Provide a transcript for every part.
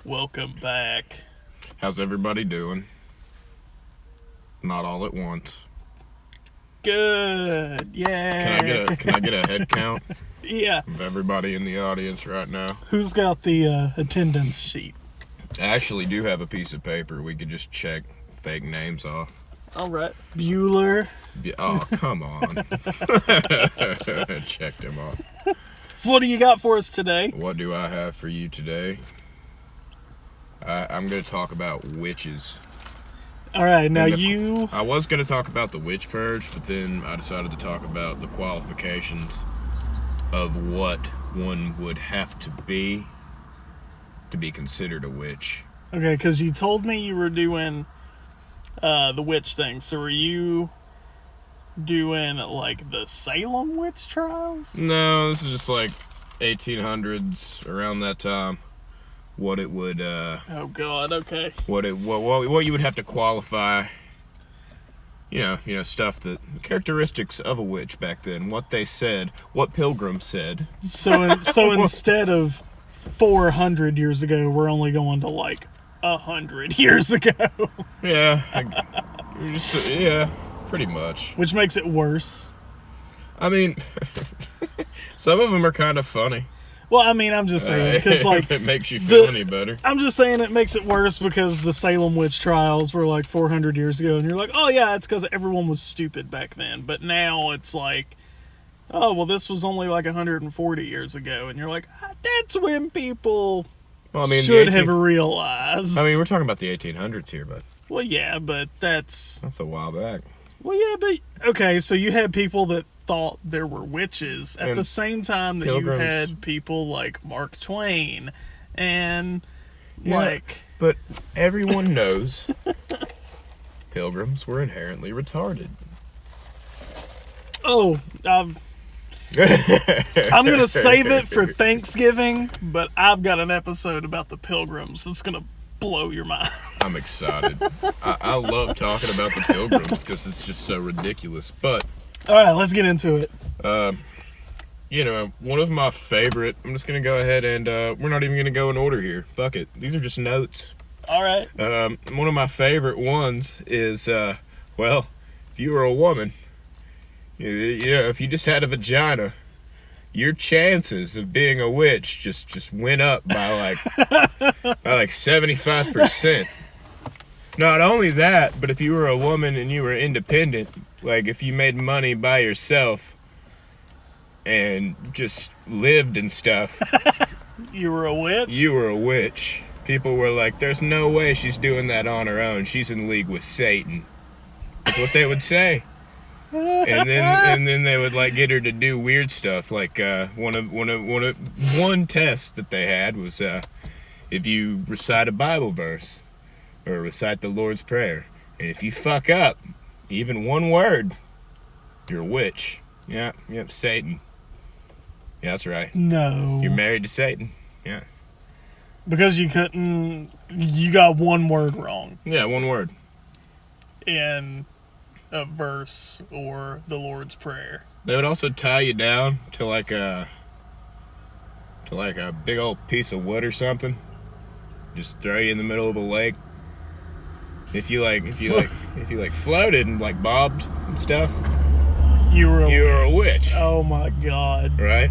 Welcome back. How's everybody doing? Not all at once. Good. Yeah. Can I get a head count Yeah. of everybody in the audience right now? Who's got the attendance sheet? I actually do have a piece of paper. We could just check fake names off. All right. Bueller. Oh, come on. Checked him off. So what do you got for us today? What do I have for you today? I'm going to talk about witches. All right. Now And I was going to talk about the witch purge, but then I decided to talk about the qualifications of what one would have to be considered a witch. Okay, because you told me you were doing the witch thing. So were you doing like the Salem witch trials? No, this is just like 1800s, around that time. What it would Oh God. Okay. what you would have to qualify, you know stuff, that characteristics of a witch back then, what they said, what pilgrims said. So instead of 400 years ago, we're only going to like 100 years ago, Yeah, yeah, pretty much. which makes it worse. I mean, some of them are kind of funny. Well, I mean, I'm just saying because like if it makes you feel the- any better. I'm just saying it makes it worse because the Salem witch trials were like 400 years ago, and you're like, oh yeah, it's because everyone was stupid back then. But now it's like, oh well, this was only like 140 years ago, and you're like, that's when people Well, I mean, should have realized. I mean, we're talking about the 1800s here, but well, yeah, but that's a while back. well, yeah, but okay. So you had people that thought there were witches at And the same time that pilgrims. you had people like Mark Twain and Yeah. like. But everyone knows pilgrims were inherently retarded. Oh, I'm gonna save it for Thanksgiving, but I've got an episode about the Pilgrims that's gonna blow your mind. I'm excited. I love talking about the pilgrims because it's just so ridiculous. But, All right, let's get into it. one of my favorite, I'm just going to go ahead and we're not even going to go in order here. Fuck it. These are just notes. All right. One of my favorite ones is, if you were a woman, if you just had a vagina, your chances of being a witch just went up by like 75%. Not only that, but if you were a woman and you were independent, like if you made money by yourself and just lived and stuff, You were a witch? you were a witch. People were like, there's no way she's doing that on her own. She's in league with Satan. That's what they would say. And then they would like get her to do weird stuff. Like one test that they had was if you recite a Bible verse or recite the Lord's Prayer, and if you fuck up even one word, you're a witch. Yeah, yep, Satan. Yeah, that's right. No. You're married to Satan. Yeah. Because you got one word wrong Yeah, one word. in a verse or the Lord's Prayer. They would also tie you down to like a big old piece of wood or something. Just throw you in the middle of a lake. If you floated and like bobbed and stuff, You were a witch. Oh my God. Right?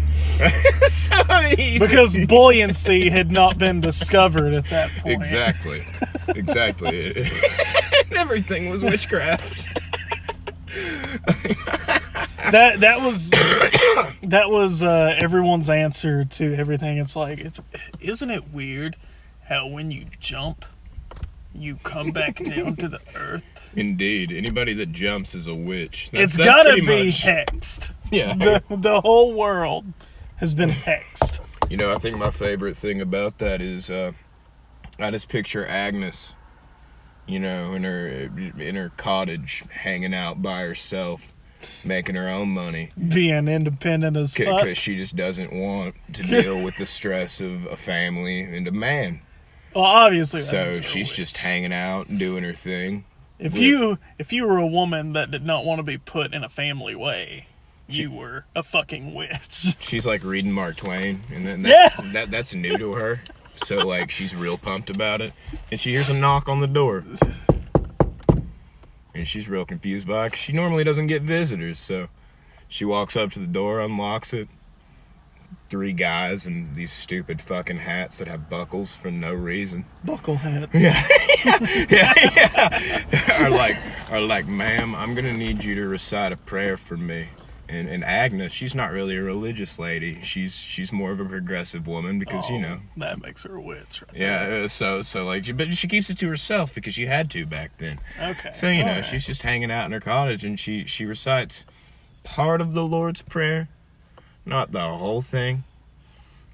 So easy. Because buoyancy had not been discovered at that point. Exactly. And everything was witchcraft. That was everyone's answer to everything. It's like, isn't it weird how when you jump, you come back down to the earth? Indeed. Anybody that jumps is a witch. It's That's gotta pretty be much- hexed. Yeah. The whole world has been hexed. I think my favorite thing about that is I just picture Agnes, in her cottage, hanging out by herself, making her own money, Being independent as fuck. because she just doesn't want to deal with the stress of a family and a man. Well, obviously. that So means you're a she's witch. just hanging out and doing her thing. If you were a woman that did not want to be put in a family way, you were a fucking witch. She's like reading Mark Twain, and then Yeah. that's new to her. So, like, she's real pumped about it. And she hears a knock on the door. And she's real confused by it, 'cause she normally doesn't get visitors. So she walks up to the door, unlocks it. 3 guys in these stupid fucking hats that have buckles for no reason. Buckle hats. Yeah. Are like, ma'am, I'm gonna need you to recite a prayer for me. And Agnes, she's not really a religious lady. She's more of a progressive woman because that makes her a witch. Right yeah. there. So like, but she keeps it to herself because you had to back then. Okay. So Alright. she's just hanging out in her cottage and she recites part of the Lord's Prayer, not the whole thing.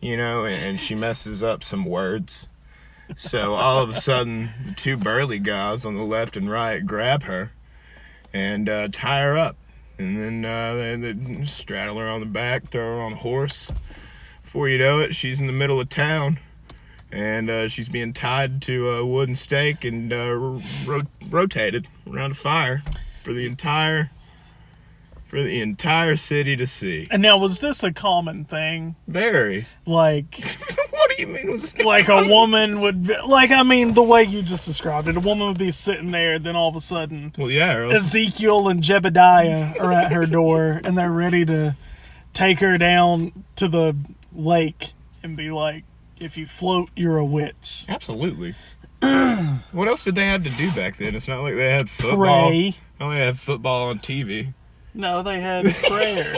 And she messes up some words. So all of a sudden, the 2 burly guys on the left and right grab her and tie her up. And then they straddle her on the back, throw her on a horse. Before you know it, she's in the middle of town. And she's being tied to a wooden stake and rotated around a fire for the entire city to see. And now, was this a common thing? Very. Like, What do you mean was it like a woman would be, like, I mean, the way you just described it, a woman would be sitting there, then all of a sudden, Well, yeah. Or else, Ezekiel and Jebediah are at her door, and they're ready to take her down to the lake and be like, if you float, you're a witch. absolutely. What else did they have to do back then? It's not like they had football. Pray. Oh, they had football on TV. No, they had prayer.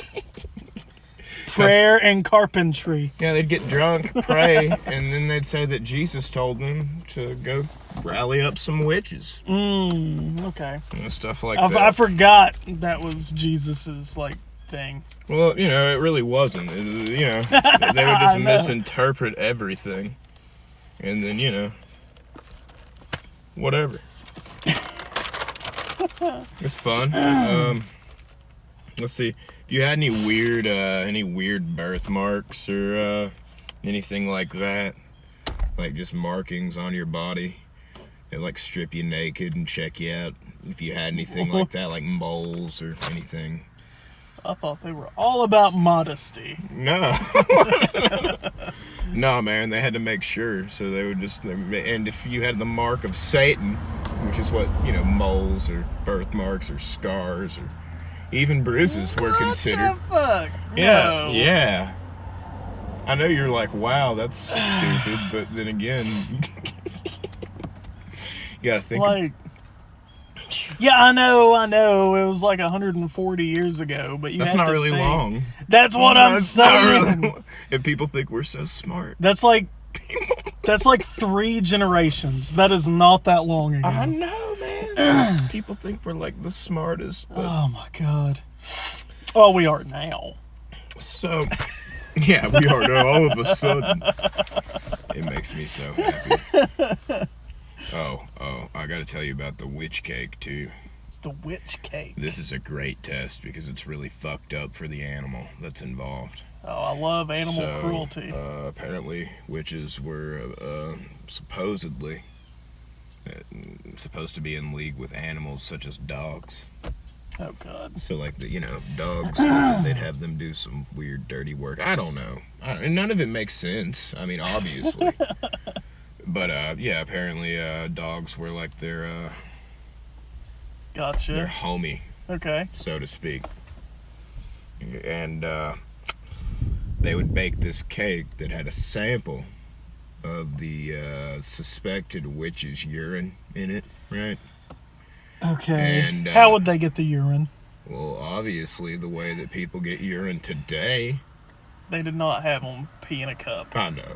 Prayer and carpentry. Yeah, they'd get drunk, pray, and then they'd say that Jesus told them to go rally up some witches. Okay. Stuff like I that. forgot that was Jesus's, like, thing. Well, it really wasn't. They would just I know. misinterpret everything. And then, whatever. It's fun. Let's see. If you had any weird birthmarks or anything like that, like just markings on your body that like strip you naked and check you out. If you had anything like that, like moles or anything. I thought they were all about modesty. No. No, man, they had to make sure. So they would just, and if you had the mark of Satan, which is what, moles or birthmarks or scars or even bruises were considered. What the fuck? Yeah, No. yeah. I know you're like, wow, that's stupid, but then again, you gotta think. Like, yeah, I know. It was like 140 years ago, but you That's have not to really think. long. That's what I'm That's not saying. really- and people think we're so smart. That's like 3 generations. That is not that long ago. I know, man. People think we're like the smartest, but Oh my god. Oh, we are now. so yeah, we are now all of a sudden. It makes me so happy. Oh, I gotta tell you about the witch cake too. The witch cake. This is a great test because it's really fucked up for the animal that's involved. Oh, I love animal So, cruelty. Apparently, witches were supposedly supposed to be in league with animals such as dogs. Oh god. So, like, dogs, they'd have them do some weird, dirty work. I don't know. And none of it makes sense. I mean, obviously. But, yeah, apparently dogs were like their Gotcha. homie, Okay. so to speak. And they would bake this cake that had a sample of the suspected witch's urine in it, right? Okay. And, how would they get the urine? Well, obviously, the way that people get urine today. They did not have them pee in a cup. I know.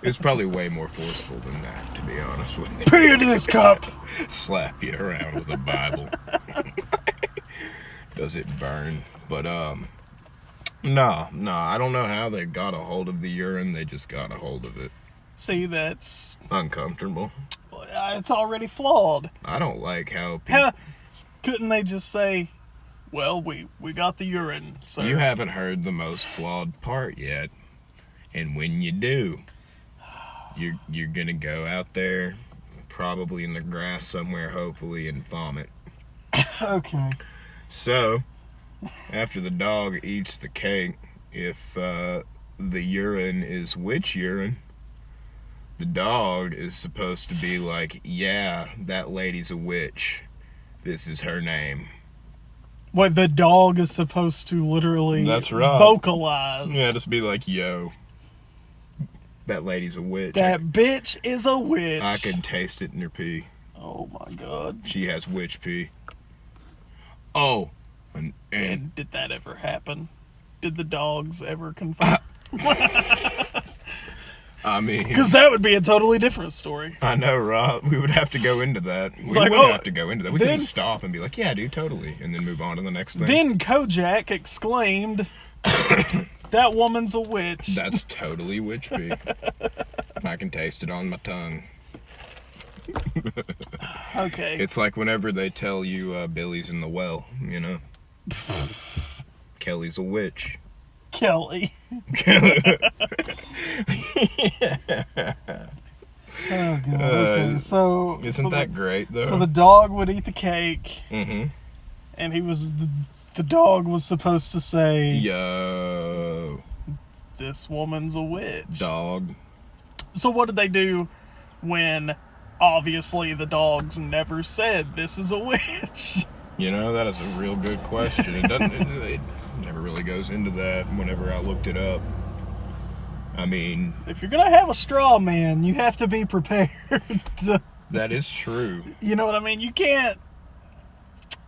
It's probably way more forceful than that, to be honest with you. Pee into this cup. Slap you around with a Bible. Does it burn? But, no, I don't know how they got a hold of the urine. They just got a hold of it. See, that's Uncomfortable. it's already flawed. I don't like how people... How, couldn't they just say, "Well, we got the urine"? So You haven't heard the most flawed part yet. And when you do, you're gonna go out there, probably in the grass somewhere, hopefully, and vomit. Okay. So, after the dog eats the cake, if the urine is witch urine, The dog is supposed to be like, yeah, that lady's a witch. This is her name. What, the dog is supposed to literally That's right. vocalize. Yeah, just be like, yo, that lady's a witch. That bitch is a witch. I can taste it in her pee. Oh my god. She has witch pee. Oh, and And did that ever happen? Did the dogs ever confirm? I mean, Because that would be a totally different story. I know, Rob. We would have to go into that. We like, would oh, have to go into that. We then- couldn't stop and be like, yeah, dude, totally, and then move on to the next thing. Then Kojak exclaimed, "That woman's a witch." That's totally witch pee. I can taste it on my tongue. Okay. It's like whenever they tell you Billy's in the well, you know? Kelly's a witch. Kelly. Oh god. Okay. So Isn't that great, though? So the dog would eat the cake, Mm-hmm. and he was the dog was supposed to say, Yo, "This woman's a witch." dog. So what did they do when obviously the dogs never said this is a witch? You know, that is a real good question. It doesn't. It never really goes into that whenever I looked it up. I mean, If you're gonna have a straw man, you have to be prepared. that is true. You know what I mean? You can't,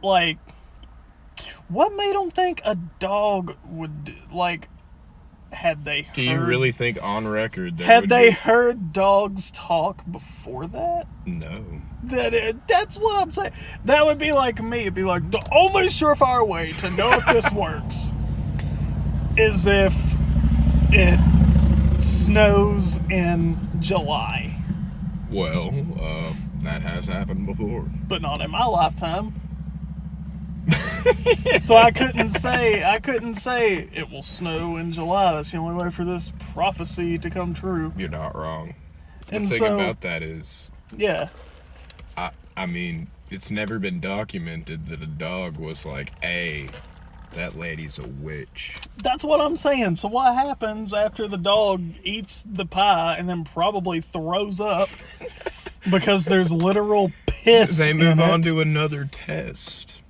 like, what made them think a dog would, like, had they heard... Do you really think on record there Had would they be... heard dogs talk before that? No. That's what I'm saying. That would be like me. It'd be like, the only surefire way to know if this works is if it snows in July. Well, that has happened before. But not in my lifetime. So I couldn't say it will snow in July. That's the only way for this prophecy to come true. You're not wrong. The And thing so- about that is, Yeah. I mean, it's never been documented that a dog was like, hey, that lady's a witch. That's what I'm saying. So what happens after the dog eats the pie and then probably throws up because there's literal piss They move in on it? to another test.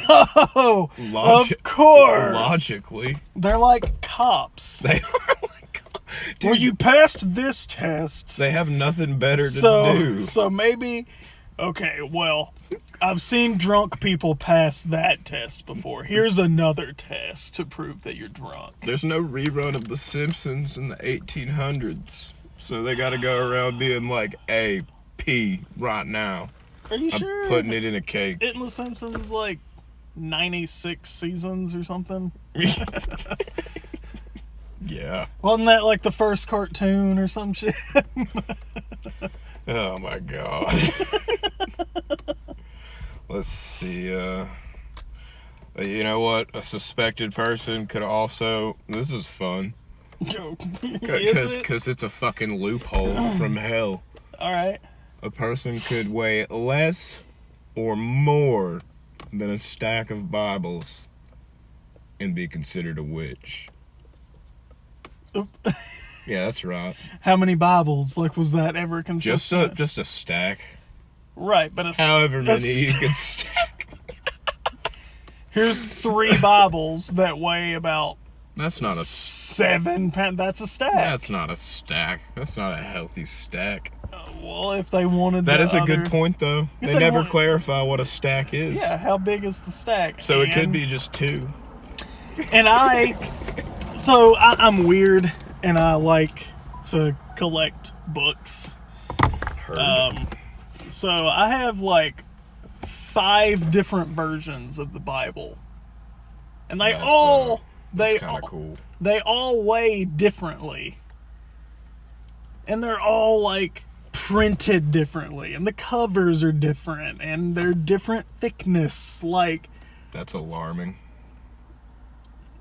Oh, of course. Logically. They're like cops. They are like, Well, dude, you passed this test. they have nothing better to do. So maybe, okay, well, I've seen drunk people pass that test before. Here's another test to prove that you're drunk. There's no rerun of The Simpsons in the 1800s. So they got to go around being like, hey, pee right now. Are you I'm sure? putting it in a cake. Isn't The Simpsons like 96 seasons or something? Yeah. Wasn't that like the first cartoon or some shit? Oh my god. Let's see. You know what? A suspected person could also. This is fun. Is it? Because it's a fucking loophole from hell. All right. A person could weigh less or more than a stack of Bibles and be considered a witch. Oop. Yeah, that's right. How many Bibles? Like, was that ever consistent? Just a stack. Right, but However many you could stack. Here's 3 Bibles that weigh about That's not a 7 pounds. That's a stack. That's not a stack. That's not a healthy stack. Well, if they wanted That the is a other- good point, though. If They they never want- clarify what a stack is. Yeah, how big is the stack? So it could And- be just 2. And I'm weird, and I like to collect books. Heard. So I have like 5 different versions of the Bible, and they That's, all That's kind of cool. they all weigh differently, and they're all like printed differently, and the covers are different, and they're different thickness. Like, That's alarming,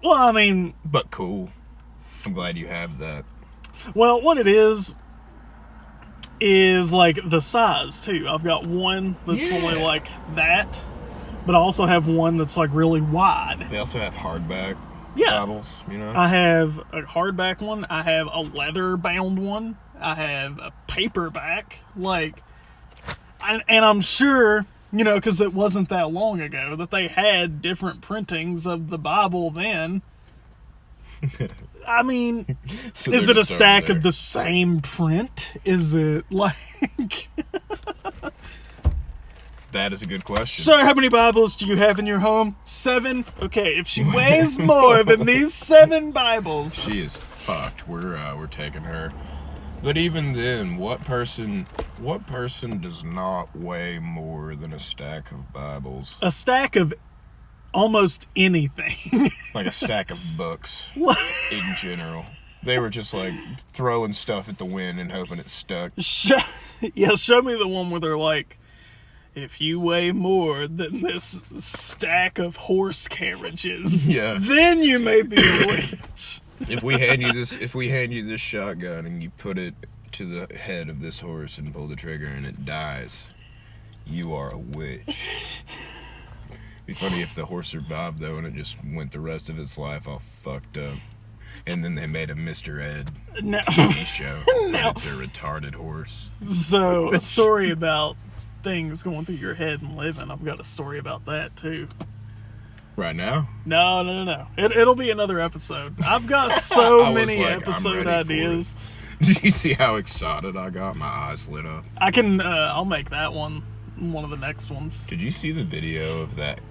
well, I mean, but cool. I'm glad you have that. well, what it is like the size too. I've got one that's Yeah. only like that, but I also have one that's like really wide. They also have hardback Yeah. Bibles, you know? I have a hardback one. I have a leather bound one. I have a paperback. Like, and I'm sure, you know, because it wasn't that long ago that they had different printings of the Bible then. I mean, So is they're it a just stack over of the same print? Is it like... That is a good question. Sir, how many Bibles do you have in your home? 7? Okay, if she weighs more than these 7 Bibles... She is fucked. We're taking her. But even then, what person does not weigh more than a stack of Bibles? A stack of almost anything. Like a stack of books Like, in general. They were just like throwing stuff at the wind and hoping it stuck. show me the one where they're like, if you weigh more than this stack of horse carriages, Yeah. then you may be a witch. If we hand you this shotgun and you put it to the head of this horse and pull the trigger and it dies, you are a witch. Be funny if the horse survived though and it just went the rest of its life all fucked up. And then they made a Mr. Ed No. TV show. No. It's a retarded horse. So, a story about things going through your head and living. I've got a story about that too. Right now? No. It'll be another episode. I've got so I was many like, I'm episode ready for ideas. Did you see how excited I got? My eyes lit up. I'll make that one of the next ones. Did you see the video of that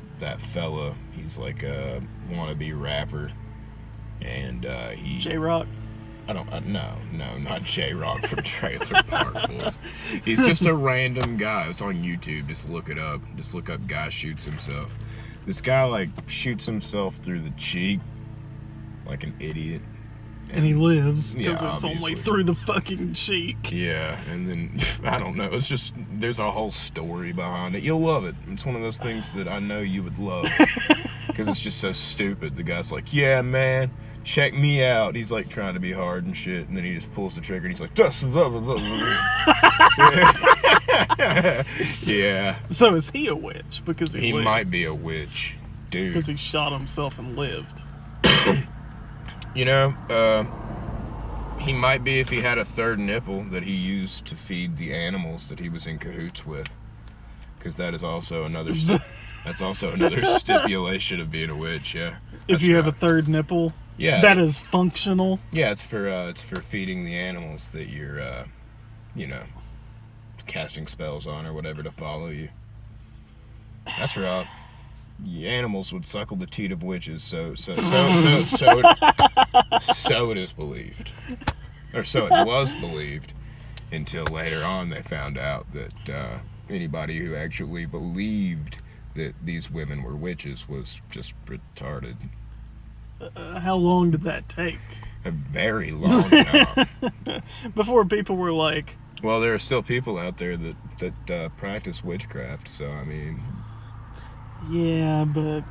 fella? He's like a wannabe rapper. And he... J-Rock. I don't... no, not J-Rock from Trailer Park Boys. He's just a random guy. It's on YouTube. Just look it up. Just look up guy shoots himself. This guy, like, shoots himself through the cheek like an idiot. And he lives because Yeah, it's only obviously. through the fucking cheek. Yeah, and then, I don't know, it's just, there's a whole story behind it. You'll love it. It's one of those things that I know you would love. Because it's just so stupid. The guy's like, yeah, man, check me out. He's like trying to be hard and shit, and then he just pulls the trigger and he's like, "Das, blah, blah, blah, blah." Yeah. So is he a witch? Because He lived. might be a witch. Dude. Because he shot himself and lived. You know, he might be if he had a third nipple that he used to feed the animals that he was in cahoots with. Because that is also another that's also another stipulation of being a witch, yeah. If you have a third nipple, Yeah. that is functional. Yeah, it's for feeding the animals that you're casting spells on or whatever to follow you. That's right. The animals would suckle the teat of witches, so it is believed. Or so it was believed until later on they found out that anybody who actually believed that these women were witches was just retarded. How long did that take? A very long time. Before people were like, Well, there are still people out there that practice witchcraft, so I mean... yeah, but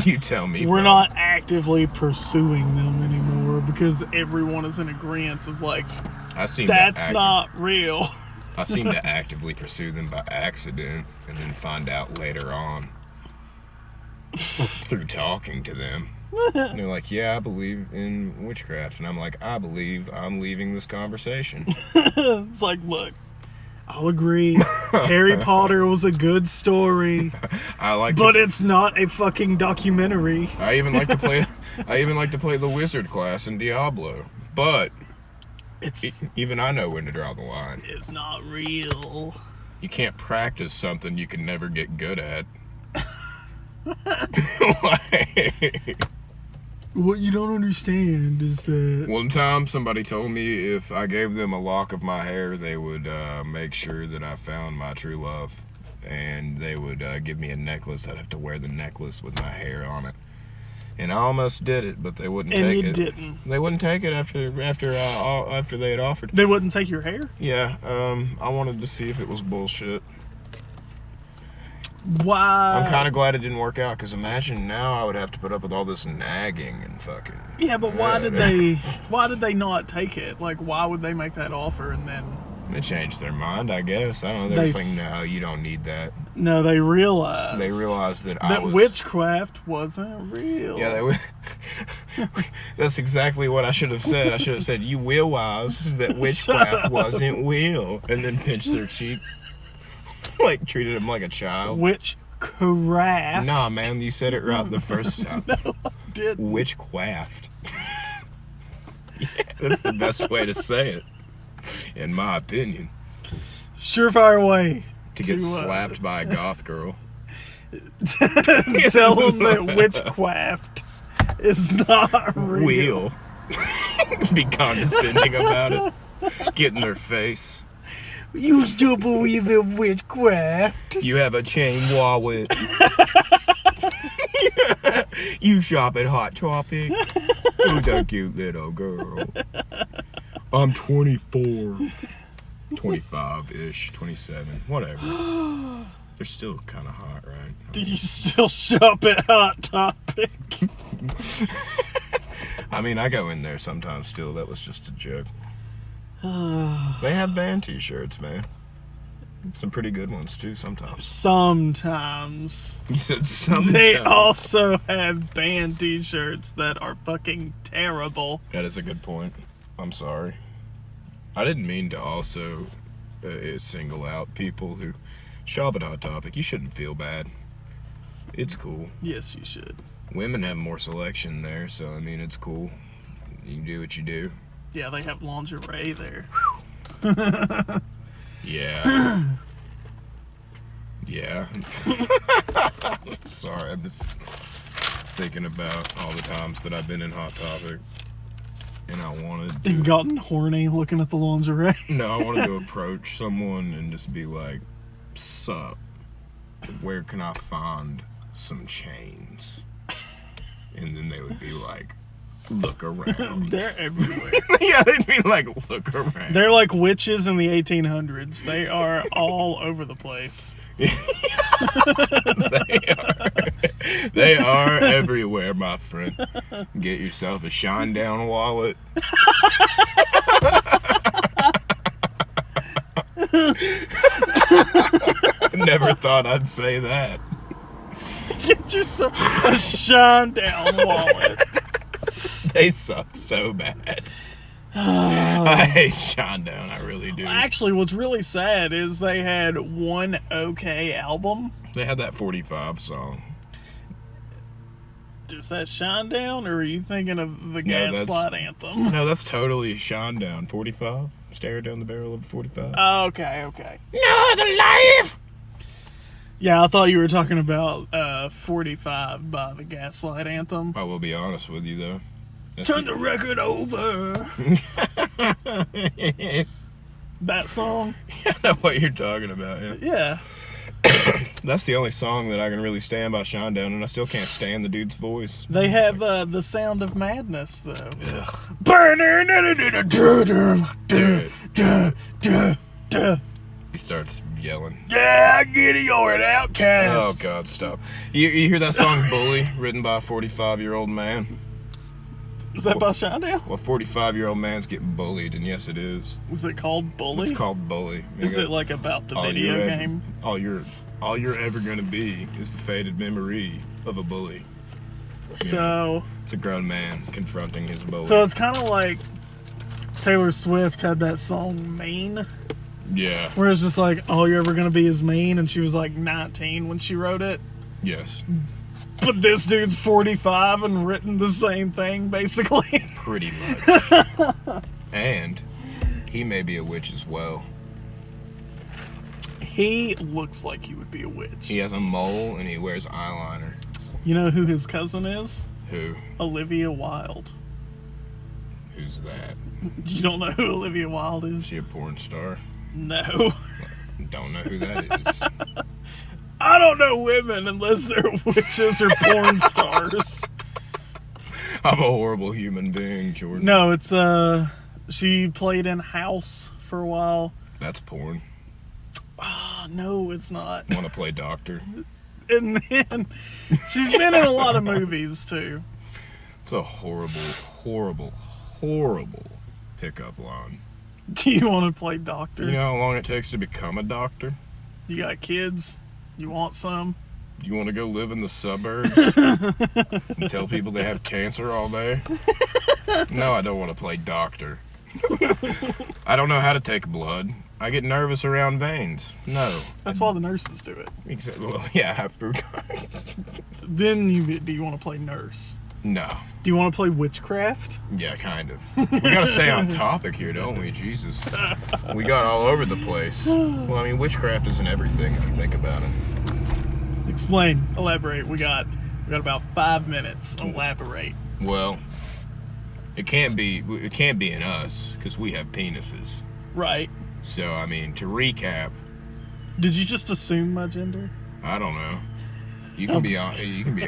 You tell me. we're bro. not actively pursuing them anymore because everyone is in agreement of like, I seem that's to not real. I seem to actively pursue them by accident and then find out later on through talking to them. And they're like, yeah, I believe in witchcraft. And I'm like, I believe I'm leaving this conversation. It's like, look, I'll agree. Harry Potter was a good story, I like but to, it's not a fucking documentary. I even like to play the wizard class in Diablo. But even I know when to draw the line. It's not real. You can't practice something you can never get good at. What you don't understand is that One time somebody told me if I gave them a lock of my hair, they would make sure that I found my true love. And they would give me a necklace. I'd have to wear the necklace with my hair on it. And I almost did it, but they wouldn't and take you it. didn't. They wouldn't take it after they had offered. They wouldn't take your hair? Yeah, I wanted to see if it was bullshit. Why? I'm kind of glad it didn't work out, because imagine now I would have to put up with all this nagging and fucking... Yeah, but why did they not take it? Like, why would they make that offer and then... They changed their mind, I guess. I don't know. They were like, no, you don't need that. No, they realized... They realized that I that was... witchcraft wasn't real. Yeah, That's exactly what I should have said. I should have said, you realize that witchcraft wasn't real. And then pinched their cheek. Like, treated him like a child. Witchcraft. Nah, man, you said it right the first time. No, I didn't. Witchcraft. Yeah, that's the best way to say it, in my opinion. Surefire way To get slapped by a goth girl. tell them that witchcraft is not real. Be condescending about it. Get in their face. You still believe in witchcraft? You have a chain wallet. You shop at Hot Topic. Who's that cute little girl? I'm 24. 25-ish, 27, whatever. They're still kind of hot, right? Do you still shop at Hot Topic? I mean, I go in there sometimes still. That was just a joke. They have band t-shirts, man. Some pretty good ones, too, sometimes. Sometimes. You said sometimes. They also have band t-shirts that are fucking terrible. That is a good point. I'm sorry. I didn't mean to also single out people who shop at Hot Topic. You shouldn't feel bad. It's cool. Yes, you should. Women have more selection there, so, I mean, it's cool. You can do what you do. Yeah, they have lingerie there. Yeah. Yeah. Sorry, I'm just thinking about all the times that I've been in Hot Topic. And I wanted to... And gotten horny looking at the lingerie. No, I wanted to approach someone and just be like, sup, where can I find some chains? And then they would be like, look around. They're everywhere. Yeah, they'd be like, look around. They're like witches in the 1800s. They are all over the place. They are everywhere, my friend. Get yourself a Shinedown wallet. Never thought I'd say that. Get yourself a Shinedown wallet. They suck so bad. I hate Shinedown, I really do. Actually, what's really sad is they had one okay album. They had that 45 song. Is that Shinedown, or are you thinking of the No, Gaslight Anthem? No, that's totally Shinedown. 45? Stare down the barrel of a 45. Okay. Northern Life! Yeah, I thought you were talking about 45 by the Gaslight Anthem. I will be honest with you, though. Turn the record over. That song? I know what you're talking about, yeah. Yeah. That's the only song that I can really stand by Shinedown, and I still can't stand the dude's voice. They have The Sound of Madness, though. Dude. He starts yelling. Yeah, I get it, you're an outcast. Oh, God, stop. You hear that song, Bully, written by a 45-year-old man? Is that by Shinedown? Well, a 45-year-old man's getting bullied, and yes, it is. Is it called Bully? It's called Bully. Is it like about the video game? All you're ever gonna be is the faded memory of a bully. So it's a grown man confronting his bully. So it's kind of like Taylor Swift had that song "Mean." Yeah. Where it's just like, all you're ever gonna be is mean, and she was like 19 when she wrote it. Yes. But this dude's 45 and written the same thing, basically. Pretty much. And he may be a witch as well. He looks like he would be a witch. He has a mole and he wears eyeliner. You know who his cousin is? Who? Olivia Wilde. Who's that? You don't know who Olivia Wilde Is is? she a porn star? No. Don't know who that is. I don't know women unless they're witches or porn stars. I'm a horrible human being, Jordan. No, it's she played in House for a while. That's porn. Oh, no, it's not. Want to play doctor? And then she's been in a lot of movies too. It's a horrible pickup line. Do you want to play doctor? You know how long it takes to become a doctor? You got kids? You want some? You want to go live in the suburbs and tell people they have cancer all day? No, I don't want to play doctor. I don't know how to take blood. I get nervous around veins. No. That's why the nurses do it. Exactly. Well, yeah. Then do you want to play nurse? No. Do you want to play witchcraft? Yeah, kind of. We gotta stay on topic here, don't we? Jesus. We got all over the place. Well, I mean, witchcraft isn't everything if you think about it. Explain. Elaborate. We got about 5 minutes. Elaborate. Well, it can't be in us because we have penises. Right. So, I mean, to recap, Did you just assume my gender? I don't know. You can be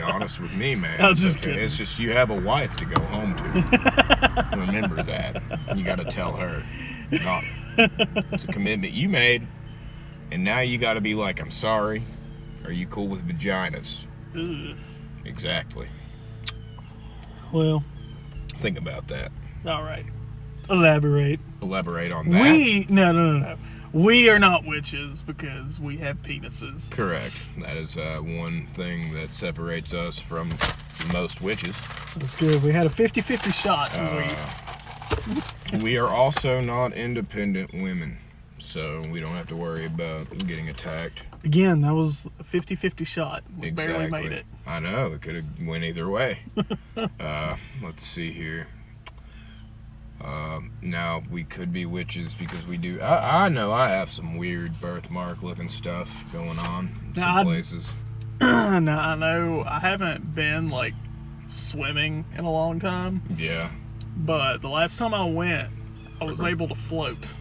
honest with me, man. I'm just It's okay. kidding. It's just you have a wife to go home to. Remember that. You got to tell her. It's a commitment you made, and now you got to be like, I'm sorry. Are you cool with vaginas? Ugh. Exactly. Well, Think about that. all right. Elaborate. Elaborate on that. No. We are not witches because we have penises. Correct. That is one thing that separates us from most witches. That's good. We had a 50-50 shot. We are also not independent women, so we don't have to worry about getting attacked. Again, that was a 50-50 shot. We barely made it. I know. It could have went either way. Let's see here. Now, we could be witches because we do... I know I have some weird birthmark looking stuff going on in some places. Now, I know I haven't been, like, swimming in a long time, Yeah. but the last time I went, I was able to float.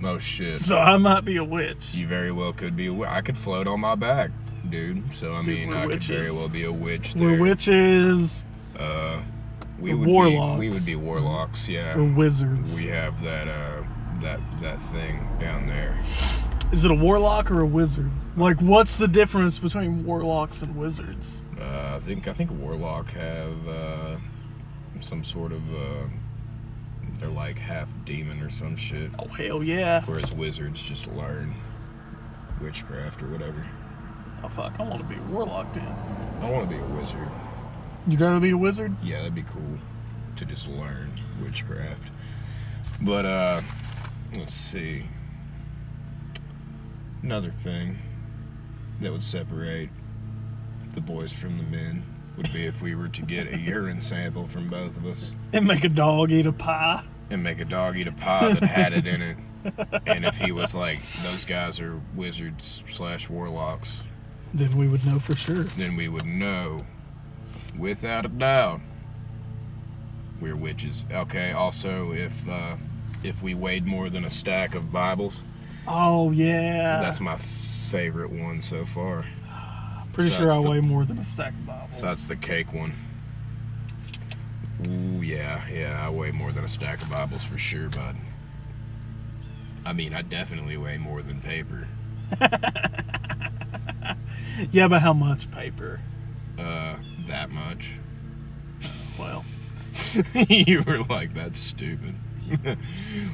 Oh, shit. So I might be a witch. You very well could be a witch. I could float on my back, dude. So, I mean, we're I witches. could very well be a witch there. We're witches. We We're would warlocks. we would be warlocks, yeah. We're wizards. We have that thing down there. Is it a warlock or a wizard? Like, what's the difference between warlocks and wizards? I think warlock have some sort of they're like half demon or some shit. Oh, hell yeah. Whereas wizards just learn witchcraft or whatever. Oh, fuck. I want to be a warlock then. I want to be a wizard. You'd rather be a wizard? Yeah, that'd be cool to just learn witchcraft. But let's see. Another thing that would separate the boys from the men would be if we were to get a urine sample from both of us And make a dog eat a pie? and make a dog eat a pie that had it in it. And if he was like, those guys are wizards / warlocks, Then we would know for sure. then we would know without a doubt we're witches. Okay, also if we weighed more than a stack of Bibles, Oh, yeah. that's my favorite one so far. Pretty so sure that's I the- weigh more than a stack of Bibles. So that's the cake one. Ooh, yeah, I weigh more than a stack of Bibles for sure, bud. I mean, I definitely weigh more than paper. Yeah, but how much paper? That much. Well, You were like, that's stupid.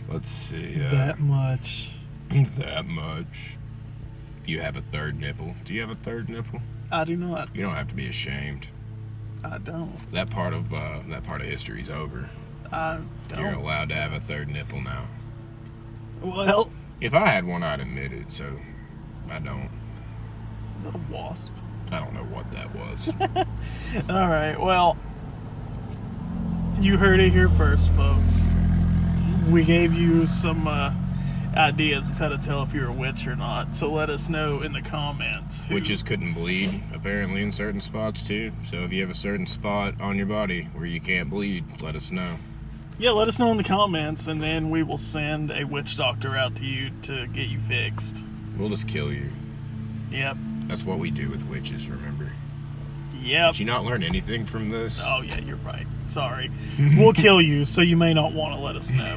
Let's see. that much. That much. You have a third nipple. Do you have a third nipple? I do not. You don't have to be ashamed. I don't. That part of history's over. I You're don't. allowed to have a third nipple now. Well, If I had one, I'd admit it. So I don't. is that a wasp? I don't know what that was. All right. Well, you heard it here first, folks. We gave you some ideas of how to tell if you're a witch or not. So let us know in the comments. Witches couldn't bleed, apparently, in certain spots too. So if you have a certain spot on your body where you can't bleed, let us know. Yeah, let us know in the comments, and then we will send a witch doctor out to you to get you fixed. We'll just kill you. Yep. That's what we do with witches, remember? Yep. Did you not learn anything from this? Oh, yeah, you're right. Sorry. We'll kill you, so you may not want to let us know.